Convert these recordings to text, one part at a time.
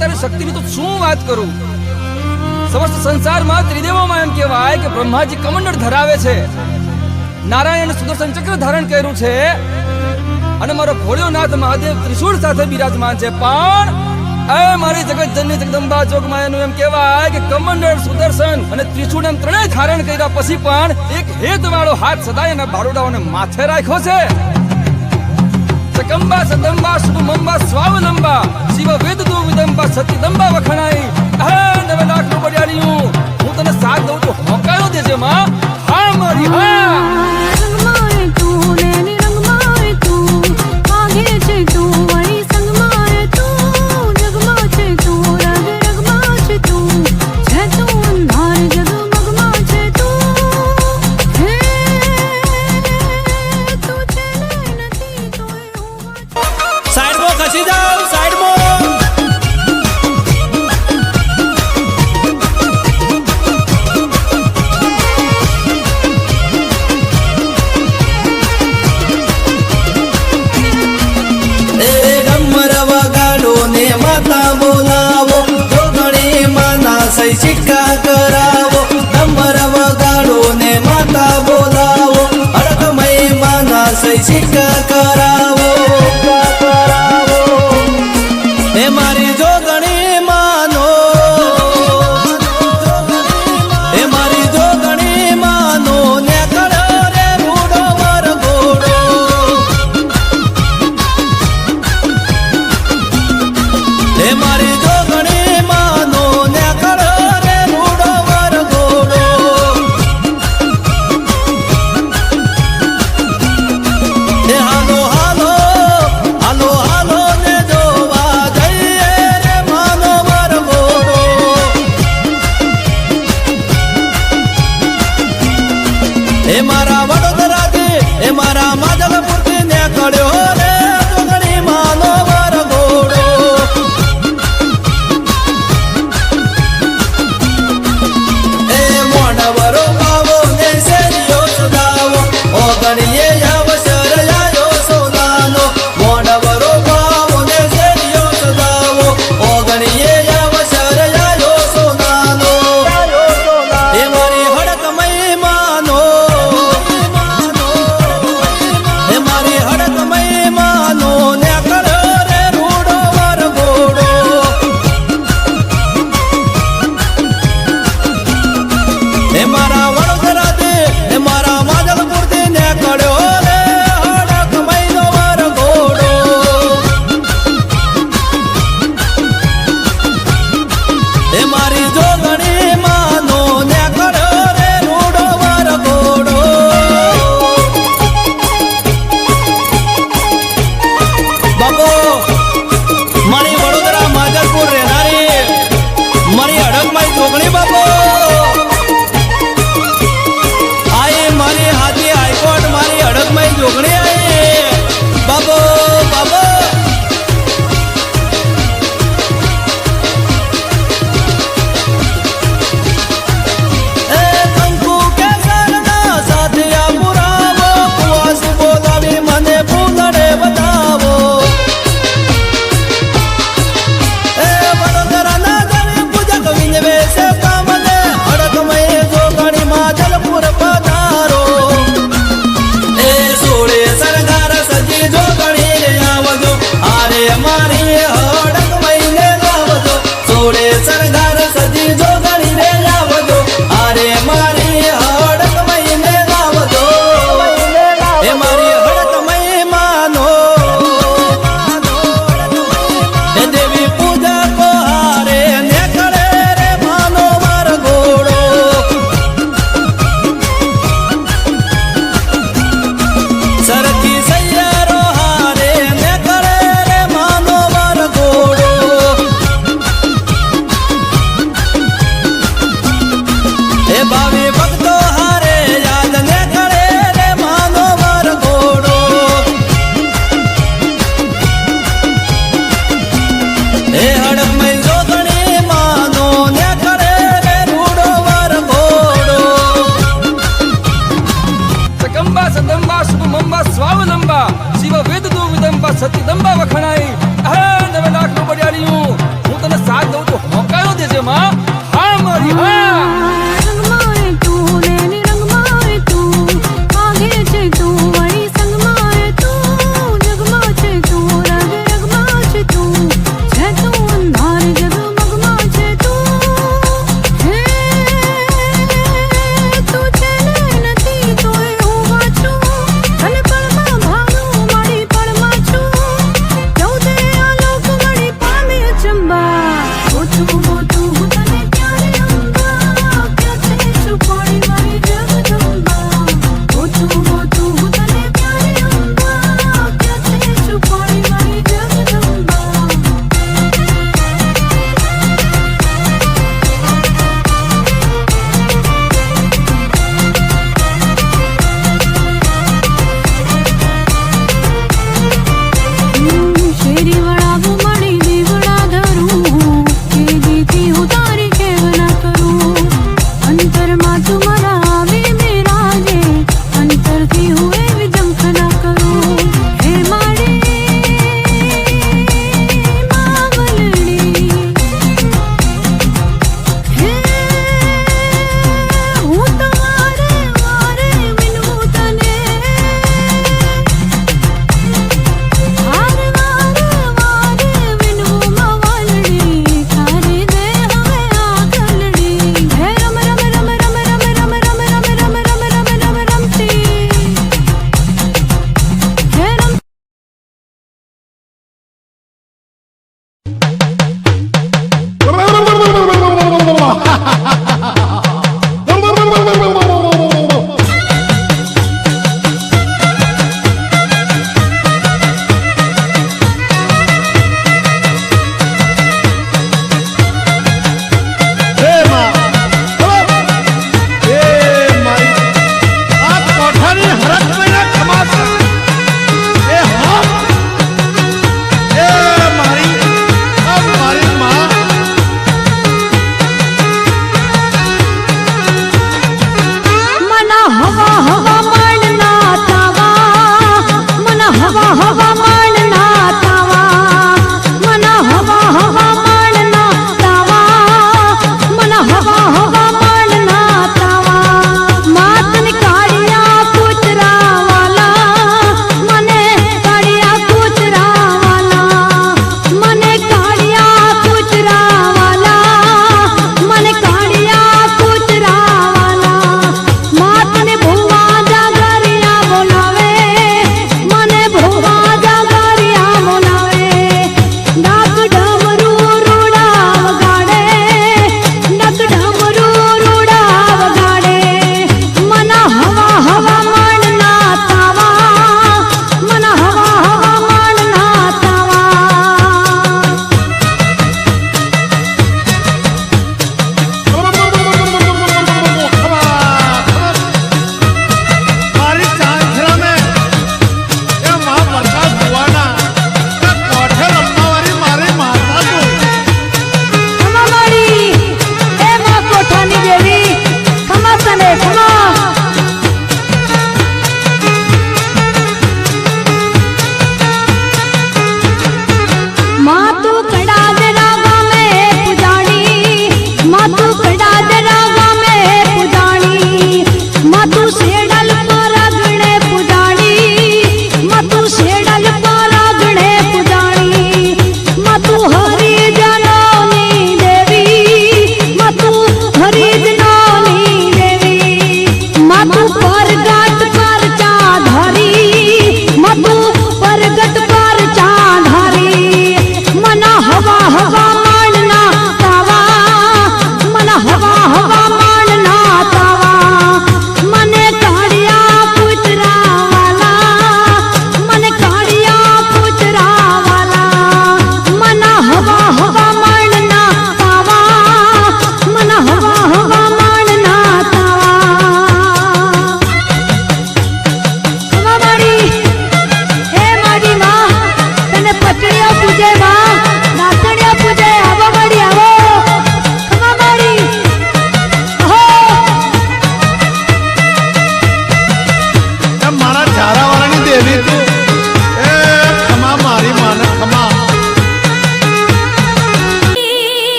તારી શક્તિની તો શું વાત કરું। સમસ્ત સંસારમાં ત્રિદેવોમાં એમ કહેવાય કે બ્રહ્માજી કમંડળ ધરાવે છે, નારાયણ સુદર્શન ચક્ર ધારણ કર્યું છે અને મારો ભોળિયોનાથ મહાદેવ ત્રિશૂળ સાથે બિરાજમાન છે। પણ એ મારી જગતજનની જગદંબા જોગમાયાનું એમ કહેવાય કે કમંડળ સુદર્શન અને ત્રિશૂળ એમ ત્રણેય ધારણ કર્યા પછી પણ એક હેતવાળો હાથ સદાય એના બારોડાઓને માથે રાખ્યો છે। શકંબા સદંબા શુભમંબા સ્વાવલંબા શિવ વેદ દુ વિદંબા સતીદંબા વખણાઈ। હે 9 લાખનું બળિયાળિયું, હું તને સાથ દઉં તો હોકારો દેજે માં। હા મારી હા। સિક્કા કરાવો, નંબર વગાડો ને માતા બોલાવો, અડકમય માના સિક્કા કરાવો। એ મારી જોગણી માનો, એ મારી જોગણી માનો ને કરો રે રૂડો વરઘોડો। એ મારી જોગણી માનો ને કરો એ મારા વડોદરાથી, એ મારા માજલપુરથી ને કડ્યો રે જોગણી માનો વરઘોડો। એ મોઢવરો પાવો ને શેરીઓ સુધાવો, ઓગણીએ અવસર આયો સોનાનો। મોઢવરો પાવો ને શેરીઓ સુધાવો, ઓગણીએ અવસર આયો સોનાનો। એ મારી હડકમય માનો, સતીદંબા વખણાઈ। 9 લાખનું બળિયાળિયું, હું તને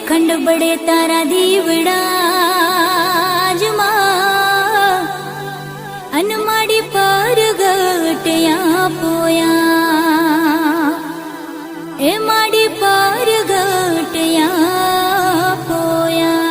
અખંડ બળે તારા દીવડાજમાં અન માડી પર ગટયા પોયા એ માડી પર ગટયા પોયા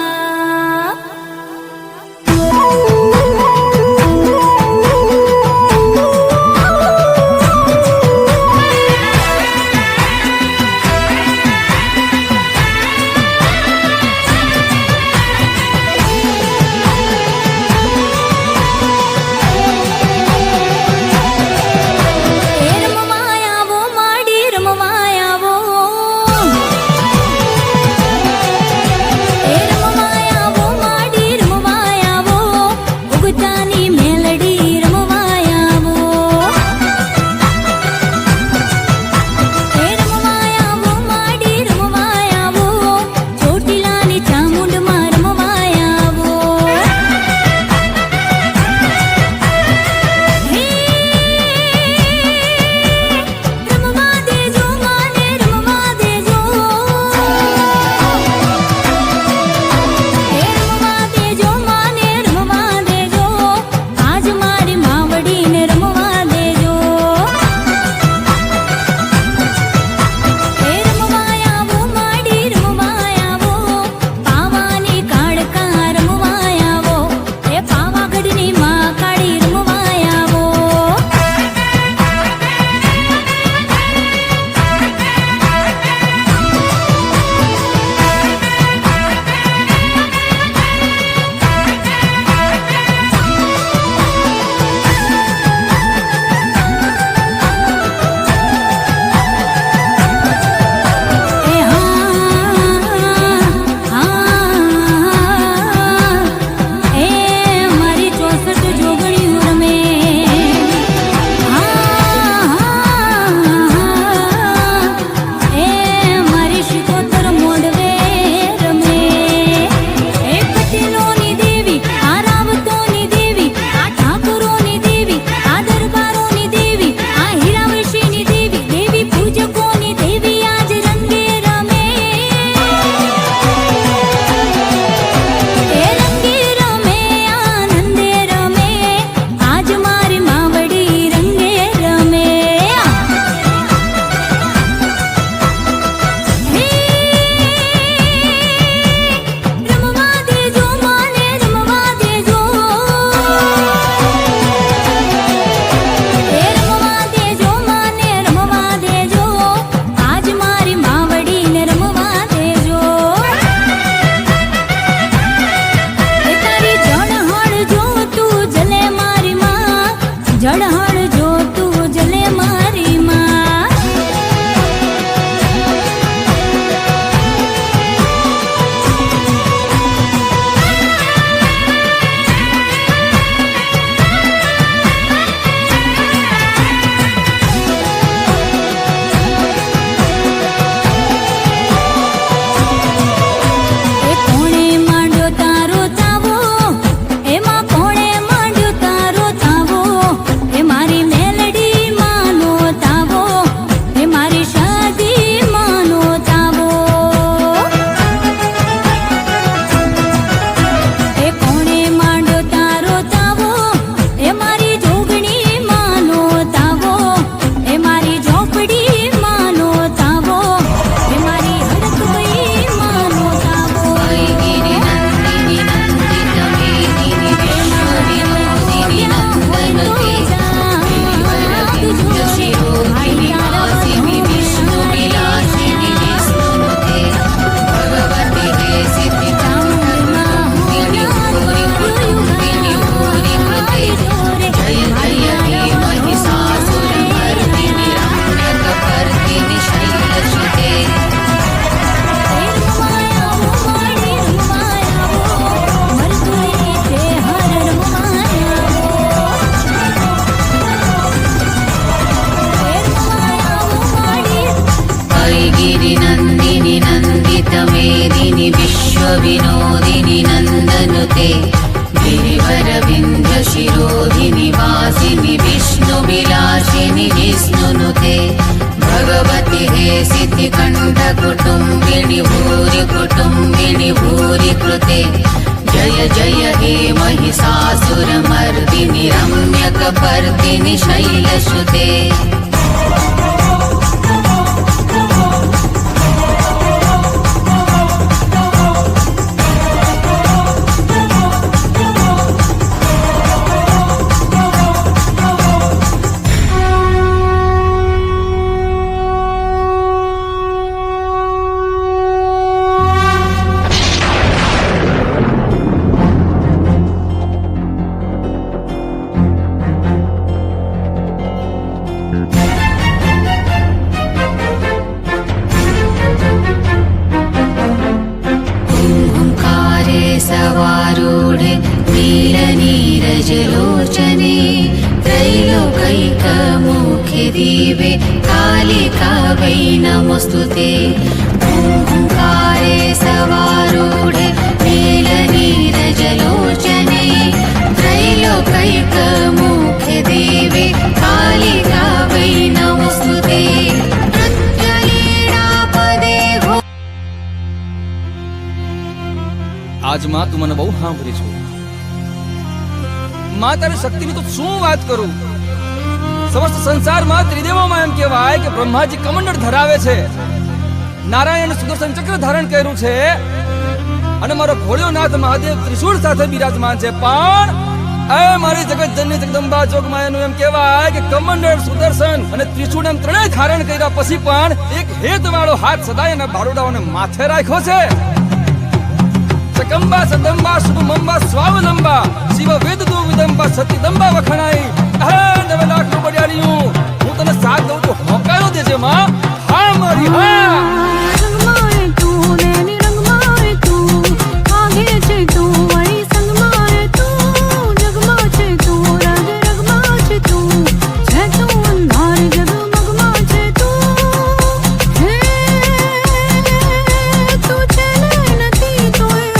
गिरिनन्दिनि नन्दितमेदिनि विश्वविनोदिनि नन्दनुते गिरिवरविन्ध्यशिरोधिनि वासिनि विष्णुविलासिनि जिष्णुनुते भगवति हे सिद्धिकण्ठकुटुम्बिनि भूरि कुटुम्ब रूपिणि भूरि कृते जय जय हे महिषासुरमर्दिनि रम्यकपर्दिनि शैलसुते सवारूढे नीलनीरजलोचने त्रैलोकैकमुखे दिवे कालिकावै नमोऽस्तुते ओंकारे सवारूढे नीलनीरजलोचने त्रैलोकैकमुखे दिवे कालिकावै नमोऽस्तुते આજ માં તું મને બહુ સાંભળી છું માં તારી શક્તિની તો શું વાત કરું સમસ્ત સંસારમાં ત્રિદેવોમાં એમ કહેવાય કે બ્રહ્માજી કમંડળ ધરાવે છે નારાયણ સુદર્શન ચક્ર ધારણ કર્યું છે અને મારો ભોળિયોનાથ મહાદેવ ત્રિશૂળ સાથે બિરાજમાન છે પણ એ મારી જગતજનની જગદંબા જોગમાયાનું એમ કહેવાય કે કમંડળ સુદર્શન અને ત્રિશૂળ એમ ત્રણેય ધારણ કર્યા પછી પણ એક હેતવાળો હાથ સદાય એના બારોડાઓને માથે રાખ્યો છે सकंबा सदंबा शुभमंबा स्वावलंबा शिव वेद दो विदंबा सत्यदंबा वखणाई आ 9 लाख નું બડિયારીયું હું તને સાથ દઉં તો હોકારો દેજે માં હા મારી હા રંગમાય તું નેની રંગમાય તું આગે છે તું વળી સંગમાય તું જગમાં છે તું રગ રગમાં છે તું છે તું અંધાર જગમગમાં છે તું હે તું છે નથી તોય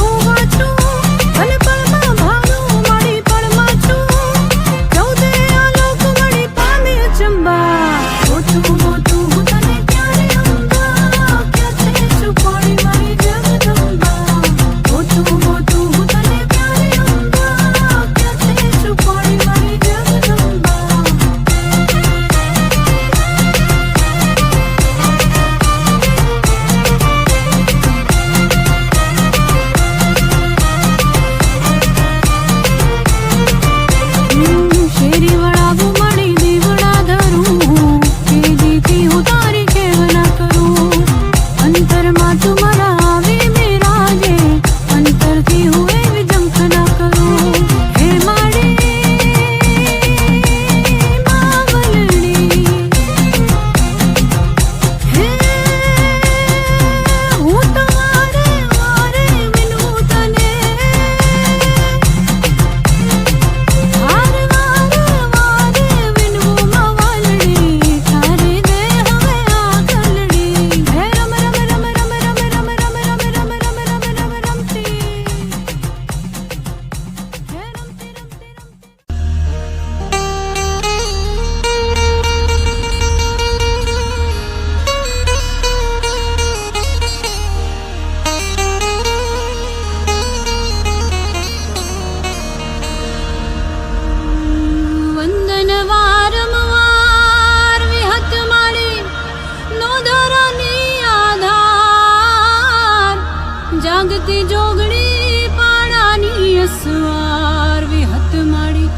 જાગતી જોગણી પાણાની અસવાર વિહત માડી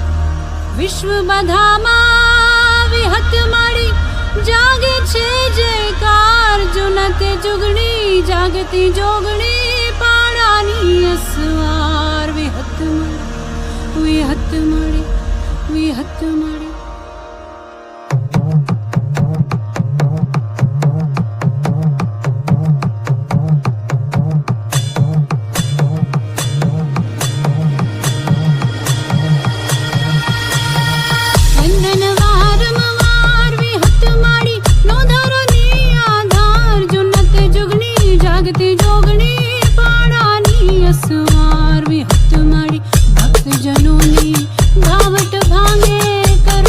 વિશ્વ બધામાં વિહત માડી જાગે છે જયકાર જુનતે જુગણી જાગતી જોગણી પાણાની અસવાર વિહત માડી વિહત માડી વિહત માડી ભક્તજનોની ગાવટ ભાંગે કર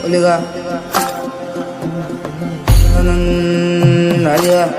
Oliga. Aliga.